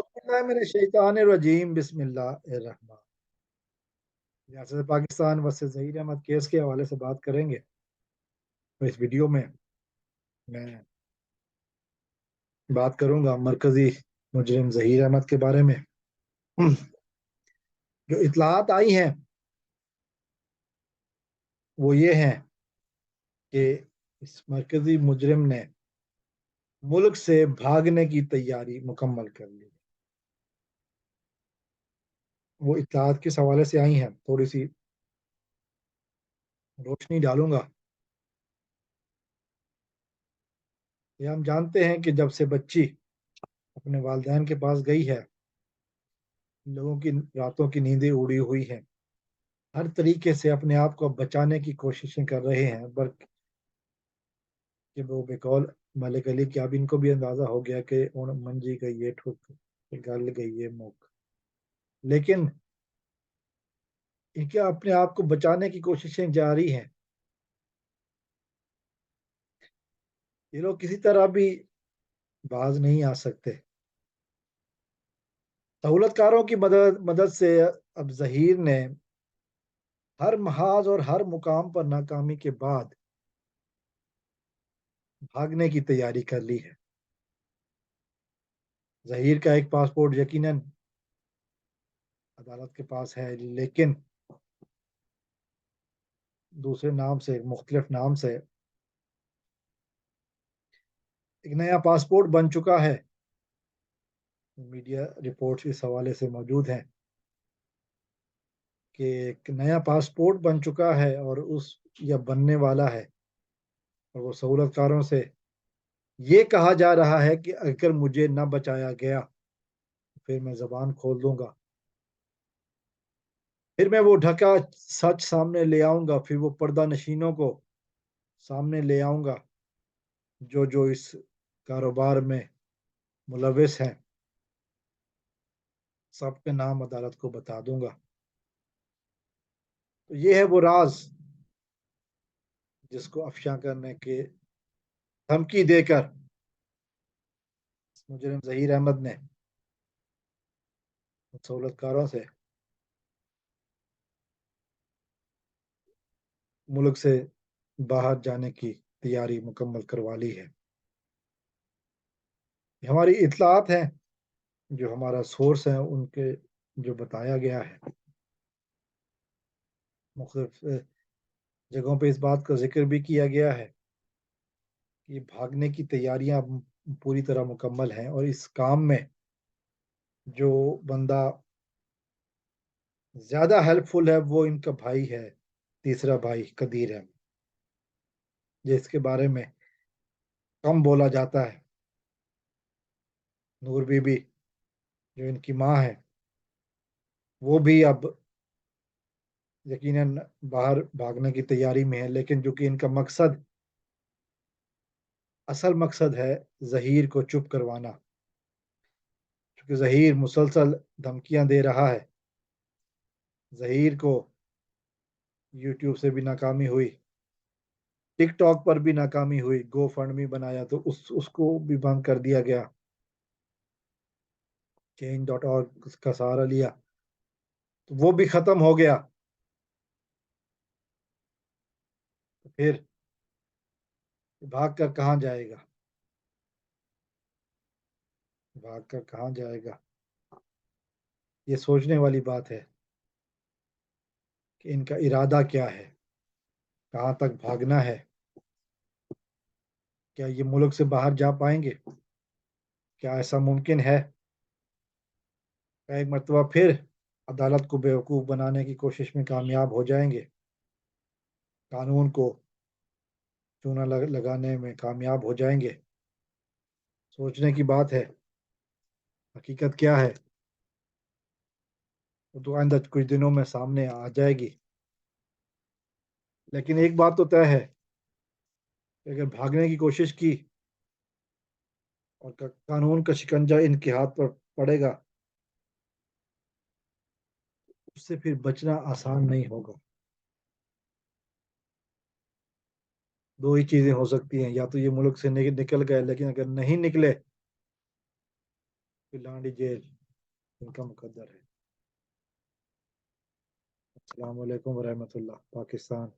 बिस्मिल्लाहिर्रहमानिर्रहीम बिस्मिल्लाहिर्रहमान। रियासत Pakistan versus Zaheer Ahmad case के हवाले से बात करेंगे। तो इस वीडियो में मैं बात करूंगा मरकजी मुजरिम ज़हीर अहमद के बारे में। जो इतलात आई हैं वो ये हैं कि इस मरकजी मुजरिम ने मुल्क से भागने की तैयारी मुकम्मल कर ली। वो इतलात किस हवाले से आई हैं थोड़ी सी रोशनी डालूंगा। ये हम जानते हैं कि जब से बच्ची अपने वालिदैन के पास गई है, लोगों की रातों की नींदें उड़ी हुई हैं, हर तरीके से अपने आप को बचाने की कोशिशें कर रहे हैं, बल्कि वो बेकौल मलिक अली कि अब इनको भी अंदाजा हो गया कि उन मंजी गई ये ठुक, गल गई ये मुक। लेकिन इनके अपने आप को बचाने की कोशिशें जारी हैं। ये लोग किसी तरह भी बाज नहीं आ सकते। सहूलतकारों की मदद मदद से अब जहीर ने हर महाज और हर मुकाम पर नाकामी के बाद भागने की तैयारी कर ली है। जहीर का एक पासपोर्ट यकीनन अदालत के पास है, लेकिन दूसरे नाम से, मुख्तलिफ नाम से एक नया पासपोर्ट बन चुका है। मीडिया रिपोर्ट्स इस हवाले से मौजूद हैं कि एक नया पासपोर्ट बन चुका है और उस या बनने वाला है। और वो सहूलतकारों से ये कहा जा रहा है कि अगर मुझे न बचाया गया फिर मैं जबान खोल दूंगा, फिर मैं वो ढका सच सामने ले आऊंगा, फिर वो पर्दा नशीनों को सामने ले आऊंगा जो जो इस कारोबार में मुलविस हैं। सबके नाम अदालत को बता दूंगा। तो ये है वो राज जिसको अफशा करने के धमकी देकर मुजरिम जहीर अहमद ने सहूलतकारों से मुल्क से बाहर जाने की तैयारी मुकम्मल करवा ली है। हमारी इतलात हैं, जो हमारा सोर्स है उनके जो बताया गया है। मुख्तलिफ जगहों पे इस बात का जिक्र भी किया गया है कि भागने की तैयारियां पूरी तरह मुकम्मल हैं और इस काम में जो बंदा ज्यादा हेल्पफुल है वो इनका भाई है, तीसरा भाई कदीर है, जिसके बारे में कम बोला जाता है। नूर बीबी जो इनकी माँ है वो भी अब यकीनन बाहर भागने की तैयारी में है, लेकिन जो कि इनका मकसद, असल मकसद है जहीर को चुप करवाना। क्योंकि जहीर मुसलसल धमकियां दे रहा है। जहीर को यूट्यूब से भी नाकामी हुई, टिकटॉक पर भी नाकामी हुई, गो फंड भी बनाया तो उसको भी बंद कर दिया गया। change.org का सहारा लिया तो वो भी खत्म हो गया। तो फिर भाग कर कहाँ जाएगा, भाग कर कहाँ जाएगा। ये सोचने वाली बात है कि इनका इरादा क्या है, कहाँ तक भागना है, क्या ये मुल्क से बाहर जा पाएंगे, क्या ऐसा मुमकिन है। एक मरतबा फिर अदालत को बेवकूफ़ बनाने की कोशिश में कामयाब हो जाएंगे, कानून को चूना लगाने में कामयाब हो जाएंगे। सोचने की बात है। हकीकत क्या है वो तो आइंदा कुछ दिनों में सामने आ जाएगी। लेकिन एक बात तो तय है कि अगर भागने की कोशिश की और कानून का शिकंजा इनके हाथ पर पड़ेगा, उससे फिर बचना आसान नहीं होगा। दो ही चीजें हो सकती हैं, या तो ये मुल्क से निकल गए, लेकिन अगर नहीं निकले لانڈی جیل ان کا مقدر ہے۔ السلام علیکم ورحمۃ اللہ۔ پاکستان